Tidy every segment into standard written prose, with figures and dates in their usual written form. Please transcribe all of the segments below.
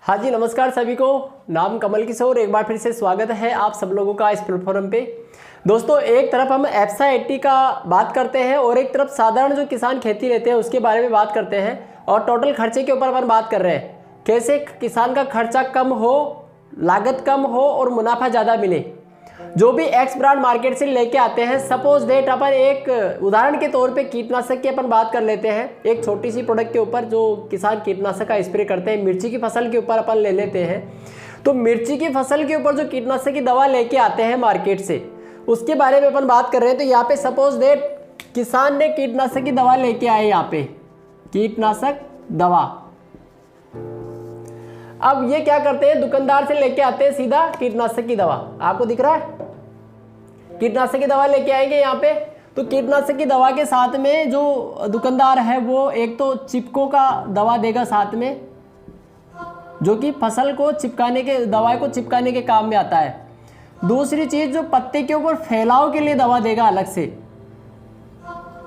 हाँ जी, नमस्कार सभी को। नाम कमल किशोर, एक बार फिर से स्वागत है आप सब लोगों का इस प्लेटफॉर्म पे। दोस्तों, एक तरफ हम एफसा 80 का बात करते हैं और एक तरफ साधारण जो किसान खेती लेते हैं उसके बारे में बात करते हैं और टोटल खर्चे के ऊपर अपन बात कर रहे हैं। कैसे किसान का खर्चा कम हो, लागत कम हो और मुनाफा ज़्यादा मिले। जो भी एक्स ब्रांड मार्केट से लेके आते हैं, सपोज डेट अपन एक उदाहरण के तौर पे कीटनाशक की अपन बात कर लेते हैं। एक छोटी सी प्रोडक्ट के ऊपर जो किसान कीटनाशक का स्प्रे करते हैं, मिर्ची की फसल के ऊपर अपन ले लेते हैं। तो मिर्ची की फसल के ऊपर जो कीटनाशक की दवा लेके आते हैं मार्केट से, उसके बारे में अपन बात कर रहे हैं। तो यहाँ पे सपोज डेट किसान ने कीटनाशक की दवा लेके आए, यहाँ पे कीटनाशक दवा। अब ये क्या करते हैं, दुकानदार से लेके आते हैं सीधा कीटनाशक की दवा। आपको दिख रहा है, कीटनाशक की दवा लेके आएंगे यहाँ पे। तो कीटनाशक की दवा के साथ में जो दुकानदार है वो एक तो चिपको का दवा देगा साथ में, जो कि फसल को चिपकाने के, दवाई को चिपकाने के काम में आता है। दूसरी चीज, जो पत्ते के ऊपर फैलाव के लिए दवा देगा, अलग से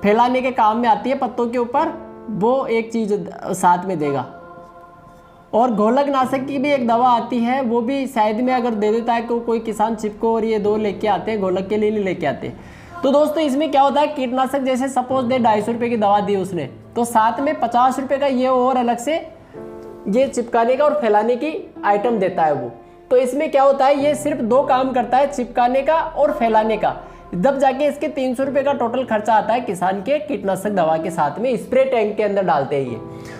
फैलाने के काम में आती है पत्तों के ऊपर, वो एक चीज साथ में देगा। और घोलक नाशक की भी एक दवा आती है, वो भी शायद में अगर दे देता है तो कोई किसान चिपको और ये दो लेके आते हैं, घोलक के लिए नहीं लेके आते। तो दोस्तों, इसमें क्या होता है, कीटनाशक जैसे सपोज दे 250 रुपये की दवा दी उसने, तो साथ में 50 रुपये का ये और अलग से ये चिपकाने का और फैलाने की आइटम देता है वो। तो इसमें क्या होता है, ये सिर्फ दो काम करता है, चिपकाने का और फैलाने का। जब जाके इसके 300 रुपये का टोटल खर्चा आता है किसान के कीटनाशक दवा के साथ में स्प्रे टैंक के अंदर डालते हैं ये।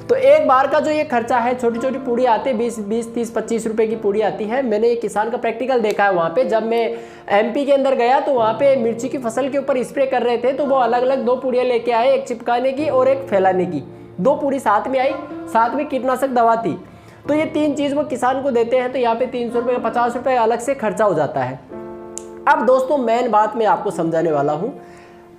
तो एक बार का जो ये खर्चा है, छोटी छोटी पूड़ी आती है, 20, 30, 25 रुपये की पूड़ी आती है। मैंने ये किसान का प्रैक्टिकल देखा है वहाँ पे। जब मैं एमपी के अंदर गया तो वहाँ पे मिर्ची की फसल के ऊपर स्प्रे कर रहे थे, तो वो अलग अलग दो पूड़ियाँ लेके आए, एक चिपकाने की और एक फैलाने की। दो पूड़ी साथ में आई, साथ में कीटनाशक दवा थी। तो ये तीन चीज़ वो किसान को देते हैं। तो यहाँ पे 300 रुपये का 50 रुपये अलग से खर्चा हो जाता है। अब दोस्तों, मेन बात मैं आपको समझाने वाला हूँ।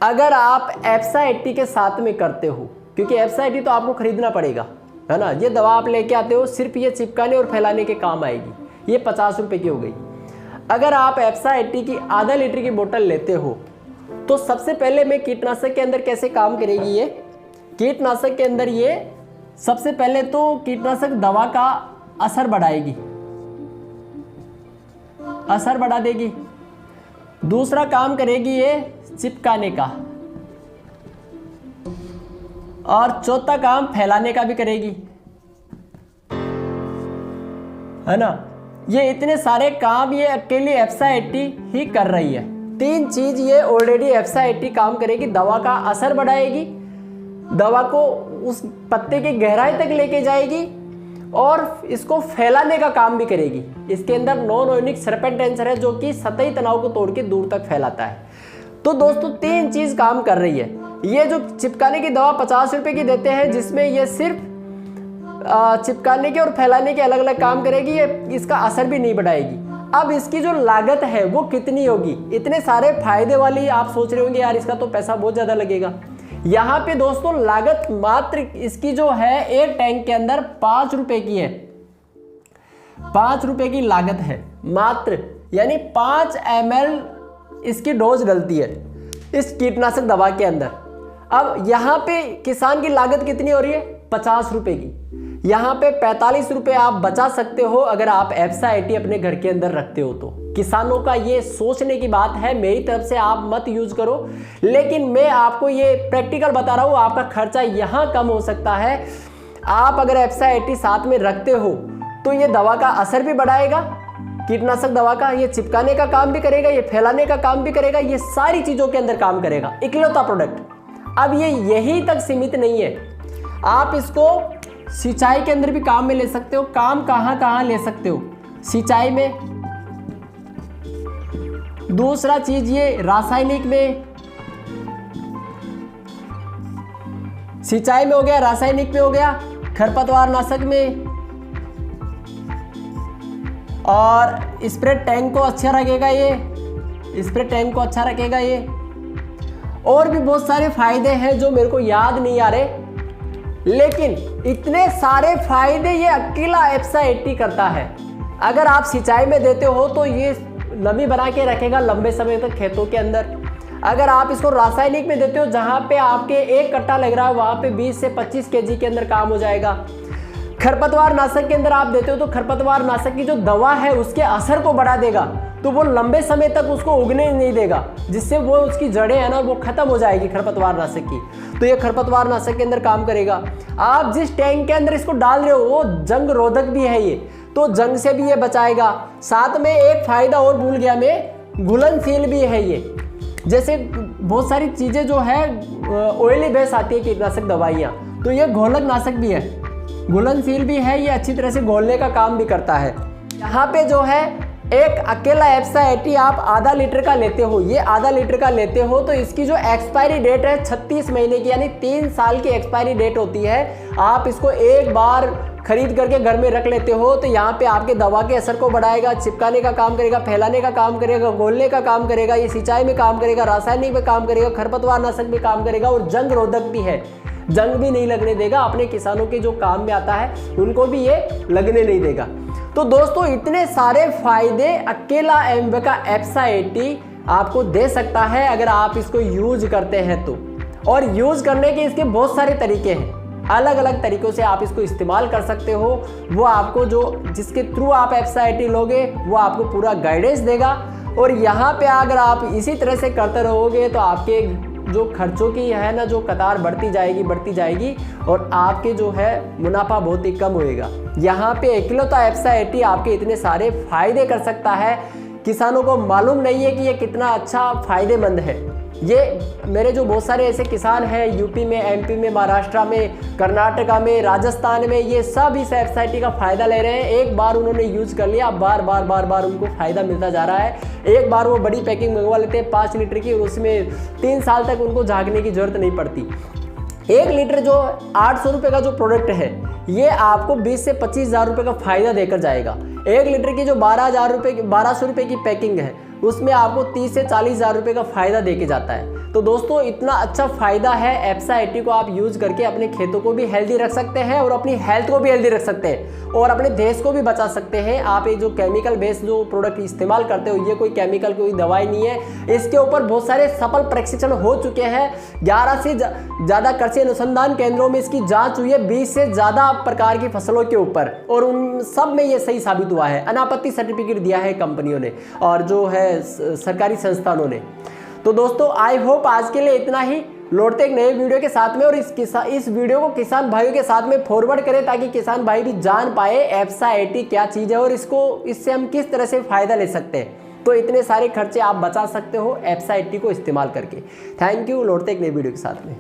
अगर आप एफसा 80 के साथ में करते हो, क्योंकि एफसा 80 तो आपको खरीदना पड़ेगा, है ना। ये दवा आप लेके आते हो, सिर्फ ये चिपकाने और फैलाने के काम आएगी। ये 50 रुपये की हो गई। अगर आप एफसा 80 की आधा लीटर की बोतल लेते हो, तो सबसे पहले मैं कीटनाशक के अंदर कैसे काम करेगी ये, कीटनाशक के अंदर ये सबसे पहले तो कीटनाशक दवा का असर बढ़ाएगी, असर बढ़ा देगी। दूसरा काम करेगी ये चिपकाने का, और चौथा काम फैलाने का भी करेगी, है ना। ये इतने सारे काम ये अकेली एफसा 80 ही कर रही है। तीन चीज ये ऑलरेडी एफसा 80 काम करेगी। दवा का असर बढ़ाएगी, दवा को उस पत्ते की गहराई तक लेके जाएगी और इसको फैलाने का काम भी करेगी। इसके अंदर नॉन ओनिक सरपेंटेंसर है, जो कि सतही तनाव को तोड़ के दूर तक फैलाता है। तो दोस्तों, तीन चीज काम कर रही है। ये जो चिपकाने की दवा 50 रुपये की देते हैं, जिसमें ये सिर्फ चिपकाने के और फैलाने के अलग अलग काम करेगी, ये इसका असर भी नहीं बढ़ाएगी। अब इसकी जो लागत है वो कितनी होगी। इतने सारे फायदे वाली आप सोच रहे होंगे, यार इसका तो पैसा बहुत ज्यादा लगेगा। यहाँ पे दोस्तों लागत मात्र इसकी जो है, एक टैंक के अंदर 5 रुपए की है। 5 रुपए की लागत है मात्र, यानी 5 ml इसकी डोज डलती है इस कीटनाशक दवा के अंदर। अब यहाँ पे किसान की लागत कितनी हो रही है, 50 रुपए की। यहाँ पे 45 रुपए आप बचा सकते हो अगर आप एफसा 80 अपने घर के अंदर रखते हो। तो किसानों का ये सोचने की बात है, मेरी तरफ से आप मत यूज करो, लेकिन मैं आपको ये प्रैक्टिकल बता रहा हूँ। आपका खर्चा यहाँ कम हो सकता है। आप अगर एफसा 80 साथ में रखते हो तो ये दवा का असर भी बढ़ाएगा, कीटनाशक दवा का, ये चिपकाने का काम भी करेगा, ये फैलाने का काम भी करेगा, ये सारी चीजों के अंदर काम करेगा। इकलौता प्रोडक्ट। अब ये यही तक सीमित नहीं है, आप इसको सिंचाई के अंदर भी काम में ले सकते हो। काम कहां कहां ले सकते हो, सिंचाई में। दूसरा चीज ये रासायनिक में, सिंचाई में हो गया, रासायनिक में हो गया, खरपतवार नाशक में, और स्प्रे टैंक को अच्छा रखेगा ये, स्प्रे टैंक को अच्छा रखेगा ये। और भी बहुत सारे फायदे हैं जो मेरे को याद नहीं आ रहे, लेकिन इतने सारे फायदे ये अकेला एफसा 80 करता है। अगर आप सिंचाई में देते हो तो ये नमी बना के रखेगा लंबे समय तक खेतों के अंदर। अगर आप इसको रासायनिक में देते हो, जहां पे आपके एक कट्टा लग रहा है वहां पे 20 से 25 केजी के अंदर काम हो जाएगा। खरपतवार नाशक के अंदर आप देते हो तो खरपतवार नाशक की जो दवा है उसके असर को बढ़ा देगा, तो वो लंबे समय तक उसको उगने नहीं देगा, जिससे वो उसकी जड़ें है ना वो खत्म हो जाएगी खरपतवार नाशक की। तो ये खरपतवार नाशक के अंदर काम करेगा। आप जिस टैंक के अंदर इसको डाल रहे हो वो जंग रोधक भी है ये, तो जंग से भी ये बचाएगा। साथ में एक फायदा और भूल गया मैं, घुलनशील भी है ये। जैसे बहुत सारी चीजें जो है ऑयली बेस आती है कीटनाशक दवाइयाँ, तो ये घोलक नाशक भी है, घुलनशील भी है, ये अच्छी तरह से घोलने का काम भी करता है। यहाँ पे जो है एक अकेला एप्सा 80 आप आधा लीटर का लेते हो, ये आधा लीटर का लेते हो तो इसकी जो एक्सपायरी डेट है 36 महीने की, यानी 3 साल की एक्सपायरी डेट होती है। आप इसको एक बार खरीद करके घर में रख लेते हो तो यहाँ पे आपके दवा के असर को बढ़ाएगा, चिपकाने का काम करेगा, फैलाने का काम करेगा, घोलने का काम करेगा, ये सिंचाई में काम करेगा, रासायनिक में काम करेगा, खरपतवार नाशक में काम करेगा और जंग रोधक भी है, जंग भी नहीं लगने देगा। अपने किसानों के जो काम में आता है उनको भी ये लगने नहीं देगा। तो दोस्तों इतने सारे फायदे अकेला एम्बे का एप्सा 80 आपको दे सकता है अगर आप इसको यूज करते हैं तो। और यूज करने के इसके बहुत सारे तरीके हैं, अलग अलग तरीकों से आप इसको इस्तेमाल कर सकते हो। वो आपको जो जिसके थ्रू आप एप्सा 80 लोगे वो आपको पूरा गाइडेंस देगा। और यहाँ पे अगर आप इसी तरह से करते रहोगे तो आपके जो खर्चों की है ना जो कतार बढ़ती जाएगी और आपके जो है मुनाफा बहुत ही कम होएगा। यहाँ पे इकलौता एप्सा 80 आपके इतने सारे फायदे कर सकता है, किसानों को मालूम नहीं है कि ये कितना अच्छा फायदेमंद है। ये मेरे जो बहुत सारे ऐसे किसान हैं यूपी में, एमपी में, महाराष्ट्र में, कर्नाटका में, राजस्थान में, ये सब इस एप्सा 80 का फायदा ले रहे हैं। एक बार उन्होंने यूज कर लिया, बार बार उनको फायदा मिलता जा रहा है। एक बार वो बड़ी पैकिंग मंगवा लेते हैं 5 लीटर की, उसमें 3 साल तक उनको झाँकने की जरूरत नहीं पड़ती। 1 लीटर जो 800 रुपये का जो प्रोडक्ट है ये आपको 20 से 25 हज़ार रुपये का फायदा देकर जाएगा। 1 लीटर की जो 1200 रुपये की पैकिंग है उसमें आपको 30 से 40 हज़ार रुपये का फायदा देके जाता है। तो दोस्तों इतना अच्छा फायदा है एप्सा 80 को आप यूज करके अपने खेतों को भी हेल्दी रख सकते हैं और अपनी हेल्थ को भी हेल्दी रख सकते हैं और अपने देश को भी बचा सकते हैं। आप ये जो केमिकल बेस्ड जो प्रोडक्ट इस्तेमाल करते हो ये कोई केमिकल कोई दवाई नहीं है, इसके ऊपर बहुत सारे सफल परीक्षण हो चुके हैं। 11 से ज़्यादा कृषि अनुसंधान केंद्रों में इसकी जाँच हुई है 20 से ज़्यादा प्रकार की फसलों के ऊपर और उन सब में ये सही साबित हुआ है। अनापत्ति सर्टिफिकेट दिया है कंपनियों ने और जो है सरकारी संस्थानों ने। तो दोस्तों आई होप आज के लिए इतना ही। लौटते एक नए वीडियो के साथ में और इस वीडियो को किसान भाइयों के साथ में फॉरवर्ड करें ताकि किसान भाई भी जान पाए एप्सा 80 क्या चीज़ है और इससे हम किस तरह से फ़ायदा ले सकते हैं। तो इतने सारे खर्चे आप बचा सकते हो एप्सा 80 को इस्तेमाल करके। Thank you. लौटते एक नए वीडियो के साथ में।